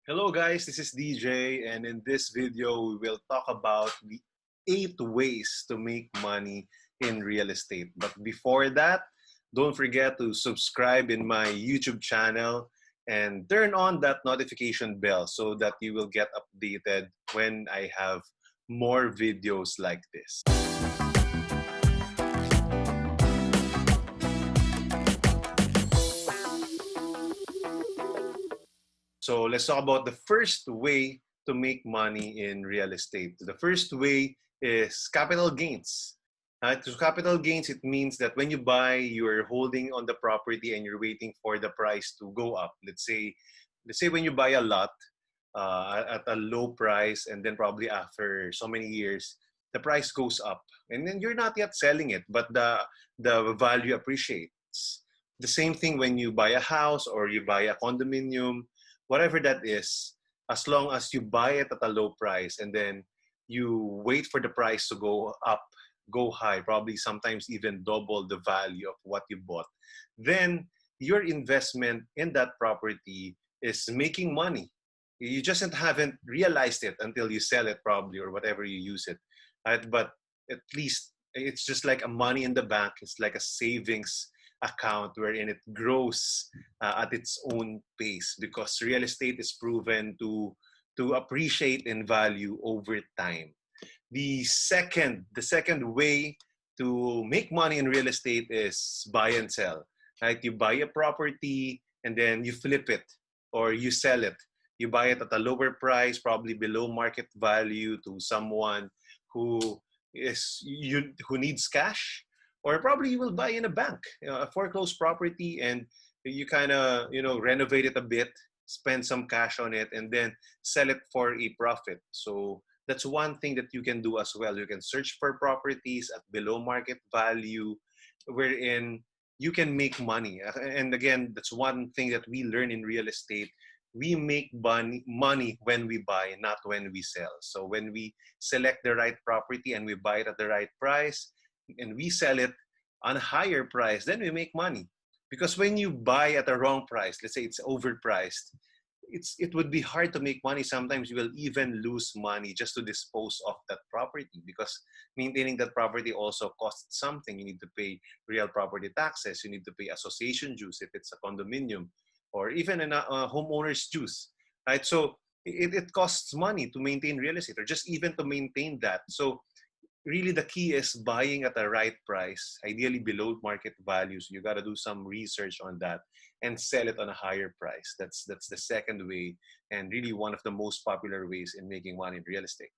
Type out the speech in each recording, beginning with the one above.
Hello guys, this is DJ, and in this video we will talk about the 8 ways to make money in real estate. But before that, don't forget to subscribe in my YouTube channel and turn on that notification bell so that you will get updated when I have more videos like this. So let's talk about the first way to make money in real estate. The first way is capital gains. So capital gains, it means that when you buy, you're holding on the property and you're waiting for the price to go up. Let's say when you buy a lot at a low price, and then probably after so many years, the price goes up, and then you're not yet selling it, but the value appreciates. The same thing when you buy a house or you buy a condominium, whatever that is, as long as you buy it at a low price and then you wait for the price to go up, go high, probably sometimes even double the value of what you bought, then your investment in that property is making money. You just haven't realized it until you sell it, probably, or whatever you use it. Right? But at least it's just like a money in the bank. It's like a savings account wherein it grows at its own pace, because real estate is proven to appreciate in value over time. The second way to make money in real estate is buy and sell. Right? You buy a property and then you flip it or you sell it. You buy it at a lower price, probably below market value, to someone who who needs cash, or probably you will buy in a bank, a foreclosed property, and you kind of renovate it a bit, spend some cash on it, and then sell it for a profit. So that's one thing that you can do as well. You can search for properties at below market value, wherein you can make money. And again, that's one thing that we learn in real estate. We make money when we buy, not when we sell. So when we select the right property and we buy it at the right price and we sell it on a higher price, then we make money. Because when you buy at a wrong price, let's say it's overpriced, it would be hard to make money. Sometimes you will even lose money just to dispose of that property, because maintaining that property also costs something. You need to pay real property taxes, you need to pay association dues if it's a condominium, or even a homeowner's dues, right? So it costs money to maintain real estate, or just even to maintain that. So really the key is buying at the right price, ideally below market value. So you got to do some research on that and sell it on a higher price. That's the second way, and really one of the most popular ways in making money in real estate.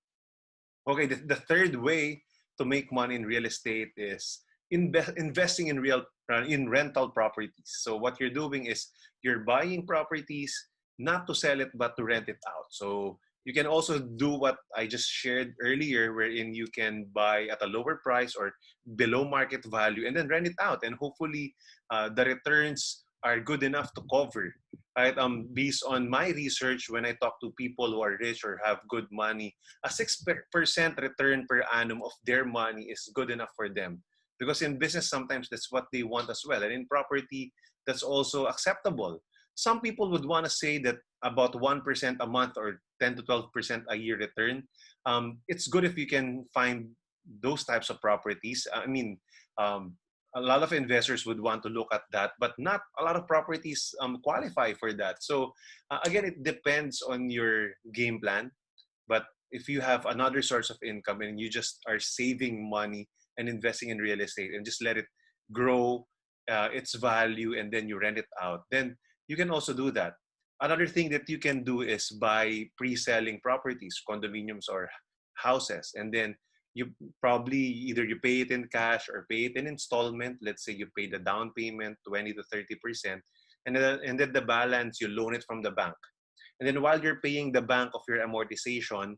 Okay, the third way to make money in real estate is investing in rental properties. So what you're doing is you're buying properties not to sell it but to rent it out. So you can also do what I just shared earlier, wherein you can buy at a lower price or below market value and then rent it out, and hopefully the returns are good enough to cover. Right? Based on my research, when I talk to people who are rich or have good money, a 6% return per annum of their money is good enough for them. Because in business, sometimes that's what they want as well. And in property, that's also acceptable. Some people would want to say that about 1% a month or 10 to 12% a year return. It's good if you can find those types of properties. I mean, a lot of investors would want to look at that, but not a lot of properties qualify for that. So again, it depends on your game plan. But if you have another source of income and you just are saving money and investing in real estate and just let it grow its value, and then you rent it out, then you can also do that. Another thing that you can do is buy pre-selling properties, condominiums or houses, and then you probably either you pay it in cash or pay it in installment. Let's say you pay the down payment 20 to 30%, and then the balance you loan it from the bank. And then while you're paying the bank of your amortization,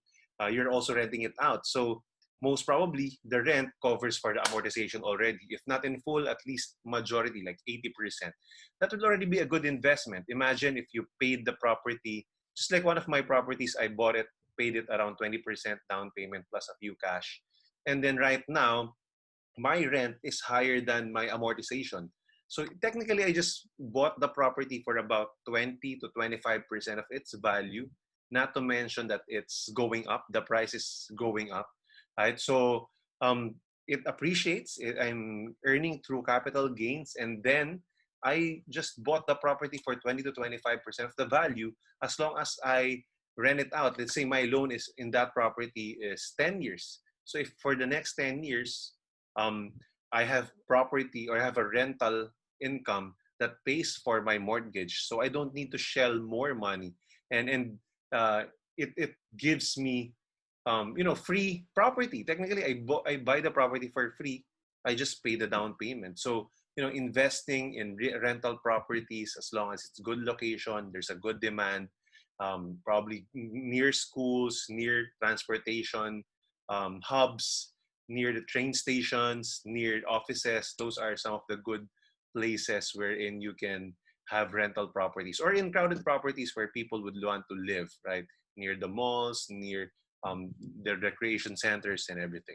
you're also renting it out. So most probably the rent covers for the amortization already. If not in full, at least majority, like 80%. That would already be a good investment. Imagine if you paid the property, just like one of my properties, I bought it, paid it around 20% down payment plus a few cash. And then right now, my rent is higher than my amortization. So technically, I just bought the property for about 20 to 25% of its value. Not to mention that it's going up, the price is going up, right? So it appreciates. I'm earning through capital gains, and then I just bought the property for 20 to 25% of the value as long as I rent it out. Let's say my loan is in that property is 10 years. So if for the next 10 years, um, I have property or I have a rental income that pays for my mortgage, so I don't need to shell more money, and uh, it gives me free property. Technically, I buy the property for free. I just pay the down payment. So investing in rental properties, as long as it's good location, there's a good demand, probably near schools, near transportation hubs, near the train stations, near offices. Those are some of the good places wherein you can have rental properties, or in crowded properties where people would want to live, right? Near the malls, near the recreation centers and everything.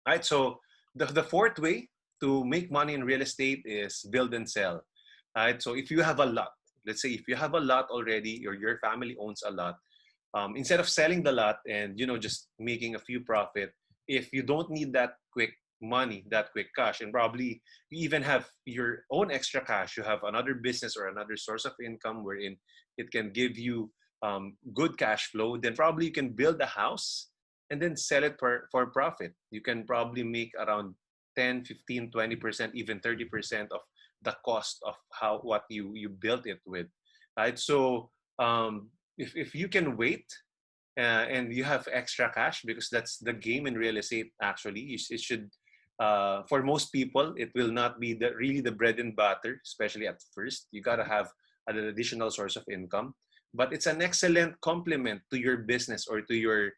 Right. So the fourth way to make money in real estate is build and sell. Right. So if you have a lot, let's say if you have a lot already, or your family owns a lot, instead of selling the lot and just making a few profit, if you don't need that quick money, that quick cash, and probably you even have your own extra cash, you have another business or another source of income wherein it can give you good cash flow, then probably you can build a house and then sell it for profit. You can probably make around 10, 15, 20%, even 30% of the cost of what you built it with, right? So if you can wait and you have extra cash, because that's the game in real estate. Actually, it should, for most people, it will not be really the bread and butter, especially at first. You got to have an additional source of income, but it's an excellent complement to your business or to your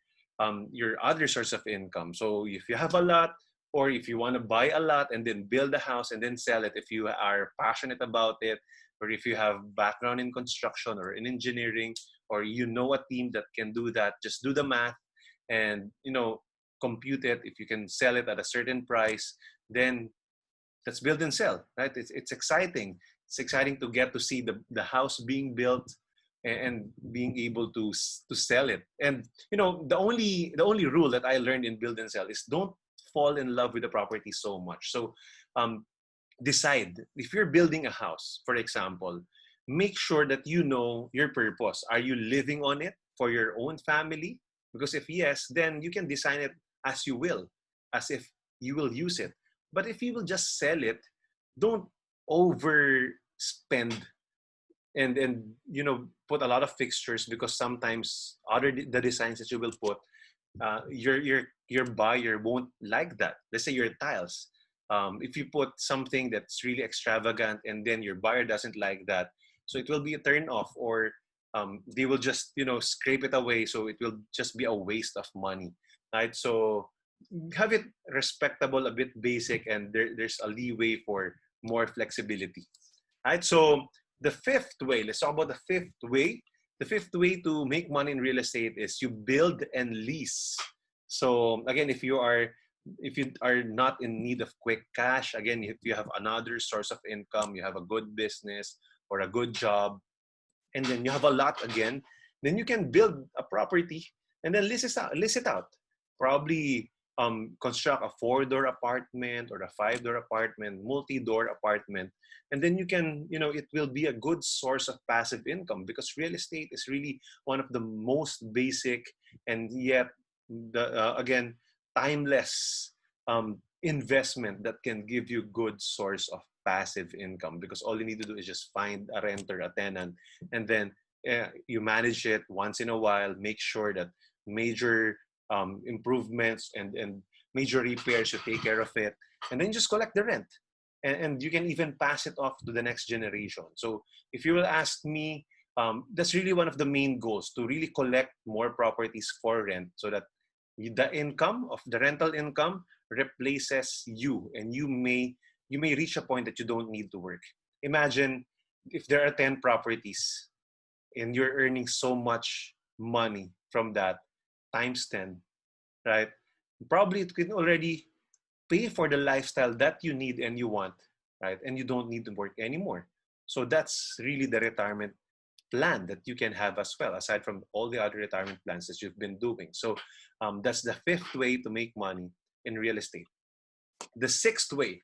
other source of income. So if you have a lot, or if you want to buy a lot and then build a house and then sell it, if you are passionate about it, or if you have background in construction or in engineering, or a team that can do that, just do the math and compute it. If you can sell it at a certain price, then let's build and sell, right? It's exciting. It's exciting to get to see the house being built and being able to sell it. And the only rule that I learned in build and sell is don't fall in love with the property so much. So um, decide, if you're building a house, for example, make sure that you know your purpose. Are you living on it for your own family? Because if yes, then you can design it as you will, as if you will use it. But if you will just sell it, don't overspend and put a lot of fixtures, because sometimes the designs that you will put, your buyer won't like that. Let's say your tiles. If you put something that's really extravagant and then your buyer doesn't like that, so it will be a turn off, or they will just scrape it away. So it will just be a waste of money, right? So have it respectable, a bit basic, and there's a leeway for more flexibility, right? So the fifth way, let's talk about the fifth way. The fifth way to make money in real estate is you build and lease. So again, if you are not in need of quick cash, again, if you have another source of income, you have a good business or a good job, and then you have a lot again, then you can build a property and then lease it out. Probably construct a 4-door apartment or a 5-door apartment, multi-door apartment, and then it will be a good source of passive income, because real estate is really one of the most basic, and yet again, timeless investment that can give you good source of passive income, because all you need to do is just find a renter, a tenant, and then you manage it once in a while, make sure that major improvements and major repairs, you take care of it, and then just collect the rent, and you can even pass it off to the next generation. So if you will ask me, that's really one of the main goals, to really collect more properties for rent, so that the income of the rental income replaces you, and you may reach a point that you don't need to work. Imagine if there are 10 properties and you're earning so much money from that, times 10, right? Probably it can already pay for the lifestyle that you need and you want right? And you don't need to work anymore. So that's really the retirement plan that you can have as well, aside from all the other retirement plans that you've been doing. So that's the fifth way to make money in real estate. The sixth way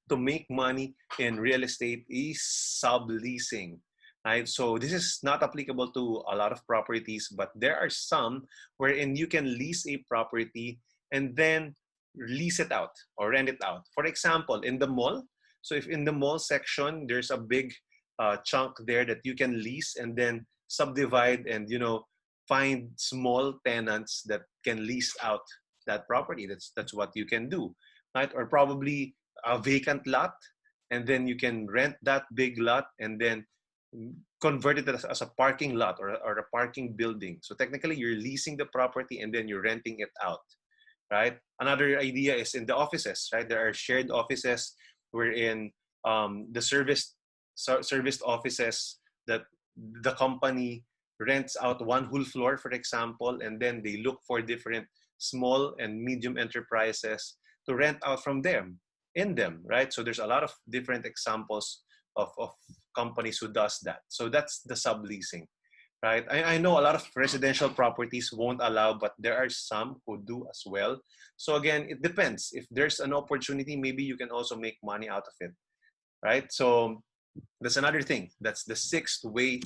to make money in real estate is subleasing. Right? So this is not applicable to a lot of properties, but there are some wherein you can lease a property and then lease it out or rent it out. For example, in the mall. So if in the mall section, there's a big chunk there that you can lease and then subdivide and find small tenants that can lease out that property. That's what you can do, right? Or probably a vacant lot, and then you can rent that big lot and then convert it as a parking lot or a parking building. So technically, you're leasing the property and then you're renting it out, right? Another idea is in the offices, right? There are shared offices wherein the serviced offices that the company rents out one whole floor, for example, and then they look for different small and medium enterprises to rent out from them in them, right? So there's a lot of different examples of companies who does that. So that's the subleasing, right? I know a lot of residential properties won't allow, but there are some who do as well. So again, it depends. If there's an opportunity, maybe you can also make money out of it, right? So that's another thing. That's the sixth way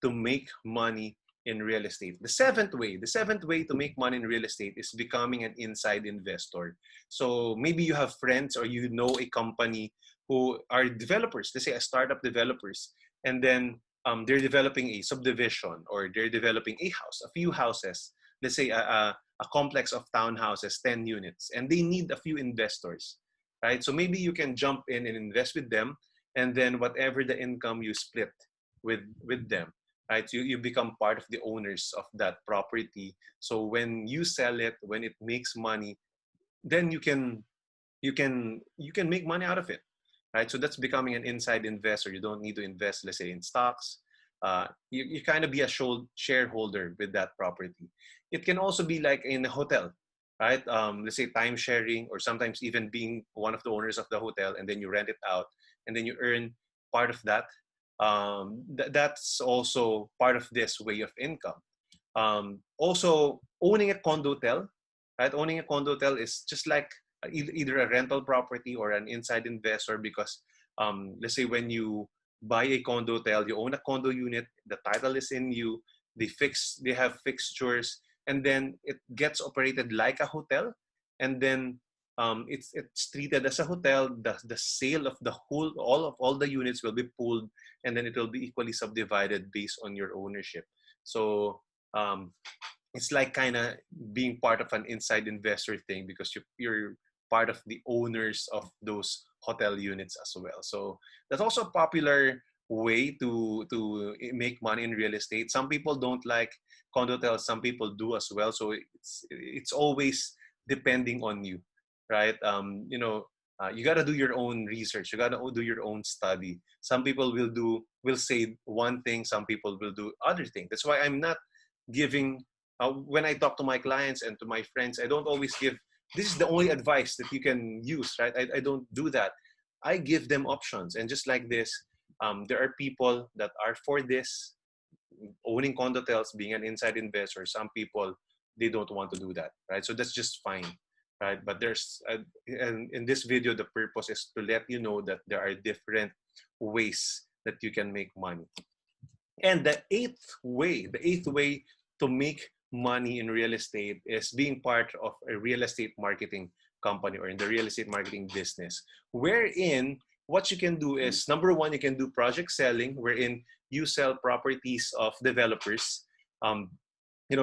to make money in real estate. The seventh way to make money in real estate is becoming an inside investor. So maybe you have friends or you know a company who are developers, let's say a startup developers, and then they're developing a subdivision or they're developing a house, a few houses, let's say a complex of townhouses, 10 units, and they need a few investors, right? So maybe you can jump in and invest with them, and then whatever the income you split with them, right? You become part of the owners of that property. So when you sell it, when it makes money, then you can make money out of it, right? So that's becoming an inside investor. You don't need to invest, let's say, in stocks. You kind of be a shareholder with that property. It can also be like in a hotel, right? Let's say time sharing, or sometimes even being one of the owners of the hotel, and then you rent it out, and then you earn part of that. That's also part of this way of income. Also, owning a condo hotel, right? Owning a condo hotel is just like either a rental property or an inside investor, because let's say when you buy a condo hotel, you own a condo unit, the title is in you, they have fixtures, and then it gets operated like a hotel, and then it's treated as a hotel. The sale of the whole all the units will be pooled, and then it will be equally subdivided based on your ownership. So um, it's like kind of being part of an inside investor thing, because you're part of the owners of those hotel units as well. So that's also a popular way to make money in real estate. Some people don't like condo hotels, some people do as well. So it's always depending on you, right? You got to do your own research. You got to do your own study. Some people will say one thing, some people will do other thing. That's why I'm not giving when I talk to my clients and to my friends, I don't always give, this is the only advice that you can use, right? I don't do that. I give them options. And just like this, there are people that are for this, owning condo hotels, being an inside investor. Some people, they don't want to do that, right? So that's just fine, right? But and in this video, the purpose is to let you know that there are different ways that you can make money. And the eighth way to make money in real estate is being part of a real estate marketing company or in the real estate marketing business, wherein what you can do is, number one, you can do project selling, wherein you sell properties of developers. Um,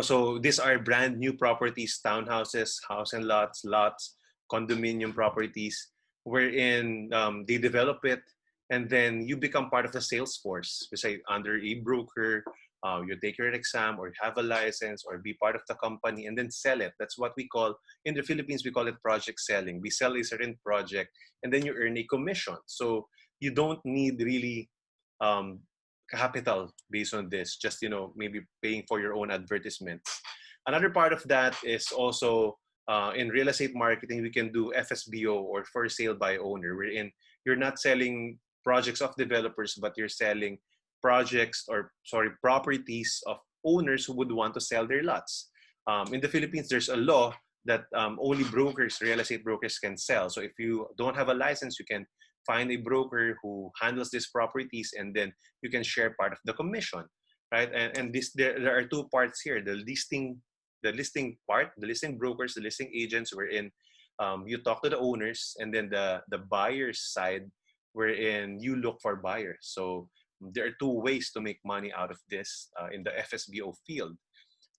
so these are brand new properties, townhouses, house and lots, condominium properties, wherein they develop it, and then you become part of the sales force. You say under a broker, you take your exam or have a license or be part of the company and then sell it. That's what we call, in the Philippines, we call it project selling. We sell a certain project and then you earn a commission. So you don't need really um, capital based on this, just, maybe paying for your own advertisements. Another part of that is also in real estate marketing, we can do FSBO, or for sale by owner, wherein you're not selling projects of developers, but you're selling properties of owners who would want to sell their lots. In the Philippines, there's a law that only brokers, real estate brokers, can sell. So if you don't have a license, you can find a broker who handles these properties, and then you can share part of the commission, right? And there are two parts here: the listing part, the listing brokers, the listing agents, wherein you talk to the owners, and then the buyer's side, wherein you look for buyers. So there are two ways to make money out of this in the FSBO field.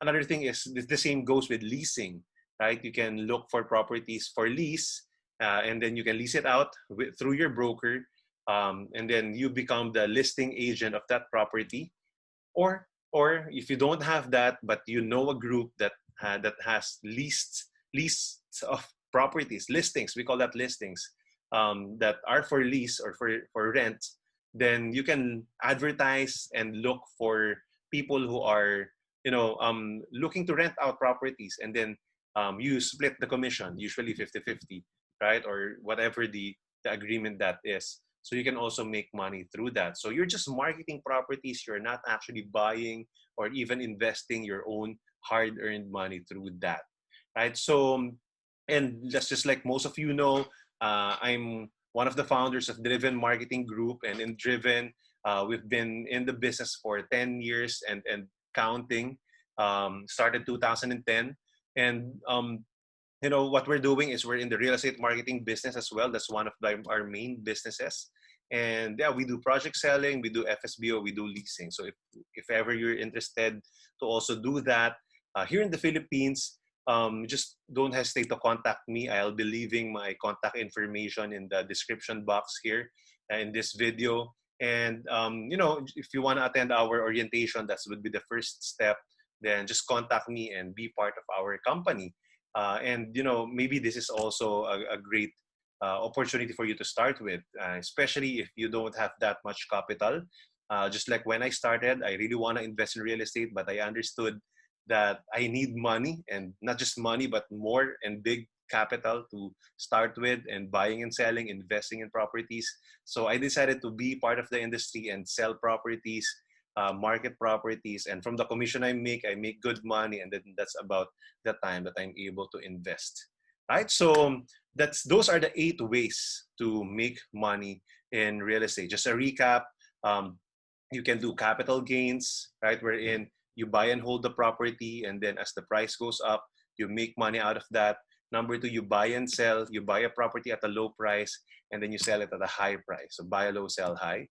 Another thing is the same goes with leasing, right? You can look for properties for lease, and then you can lease it out through your broker, and then you become the listing agent of that property. Or if you don't have that, but you know a group that has lists of properties, listings, we call that listings, that are for lease or for rent, then you can advertise and look for people who are looking to rent out properties, and then you split the commission, usually 50-50, right? Or whatever the agreement that is. So you can also make money through that. So you're just marketing properties. You're not actually buying or even investing your own hard-earned money through that, right? So, and just like most of you know, I'm one of the founders of Driven Marketing Group, and in Driven, we've been in the business for 10 years and counting. Started 2010, and what we're doing is we're in the real estate marketing business as well. That's one of our main businesses. And yeah, we do project selling, we do FSBO, we do leasing. So if ever you're interested to also do that here in the Philippines, just don't hesitate to contact me. I'll be leaving my contact information in the description box here in this video. And if you want to attend our orientation, that would be the first step. Then just contact me and be part of our company. And maybe this is also a great opportunity for you to start with, especially if you don't have that much capital. Just like when I started, I really want to invest in real estate, but I understood that I need money, and not just money, but more and big capital to start with, and buying and selling, investing in properties. So I decided to be part of the industry and sell properties, market properties, and from the commission I make good money, and then that's about the time that I'm able to invest. Right? So those are the 8 ways to make money in real estate. Just a recap: you can do capital gains, right? Wherein you buy and hold the property, and then as the price goes up, you make money out of that. Number 2, you buy and sell. You buy a property at a low price, and then you sell it at a high price. So buy low, sell high.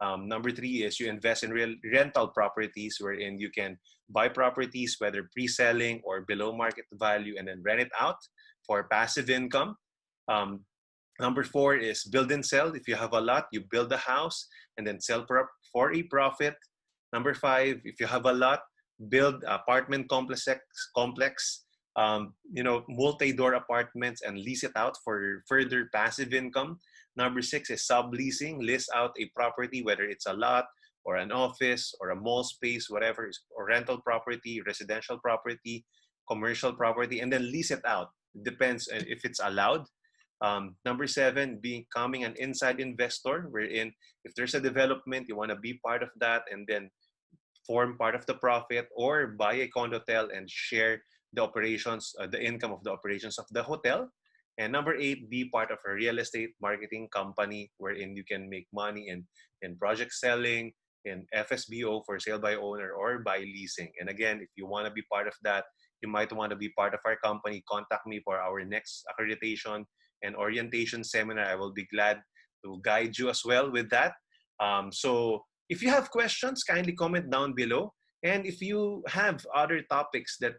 Number 3 is you invest in rental properties, wherein you can buy properties, whether pre-selling or below market value, and then rent it out for passive income. Number 4 is build and sell. If you have a lot, you build a house and then sell for a profit. Number 5, if you have a lot, build apartment complex, multi-door apartments, and lease it out for further passive income. Number 6 is subleasing. Lease out a property, whether it's a lot or an office or a mall space, whatever, or rental property, residential property, commercial property, and then lease it out. Depends if it's allowed. Number 7, becoming an inside investor, wherein if there's a development, you want to be part of that and then form part of the profit, or buy a condotel and share the operations, the income of the operations of the hotel. And number 8, be part of a real estate marketing company, wherein you can make money in project selling, in FSBO, for sale by owner, or by leasing. And again, if you want to be part of that, you might want to be part of our company. Contact me for our next accreditation and orientation seminar. I will be glad to guide you as well with that. So if you have questions, kindly comment down below. And if you have other topics that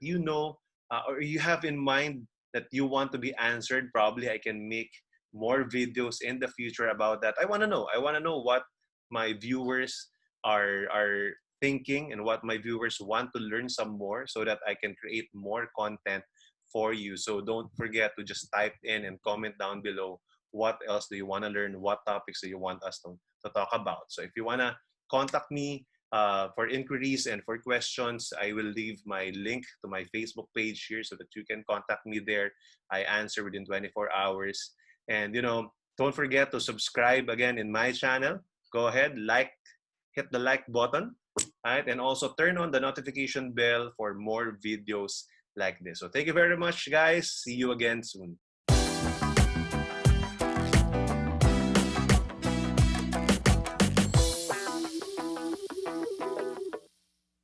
or you have in mind that you want to be answered, probably I can make more videos in the future about that. I want to know. I want to know what my viewers are thinking and what my viewers want to learn some more, so that I can create more content for you. So don't forget to just type in and comment down below what else do you want to learn, what topics do you want us to talk about. So if you want to contact me for inquiries and for questions, I will leave my link to my Facebook page here so that you can contact me there. I answer within 24 hours. And Don't forget to subscribe again in my channel. Go ahead, hit the like button, right? And also turn on the notification bell for more videos like this. So thank you very much, guys. See you again soon.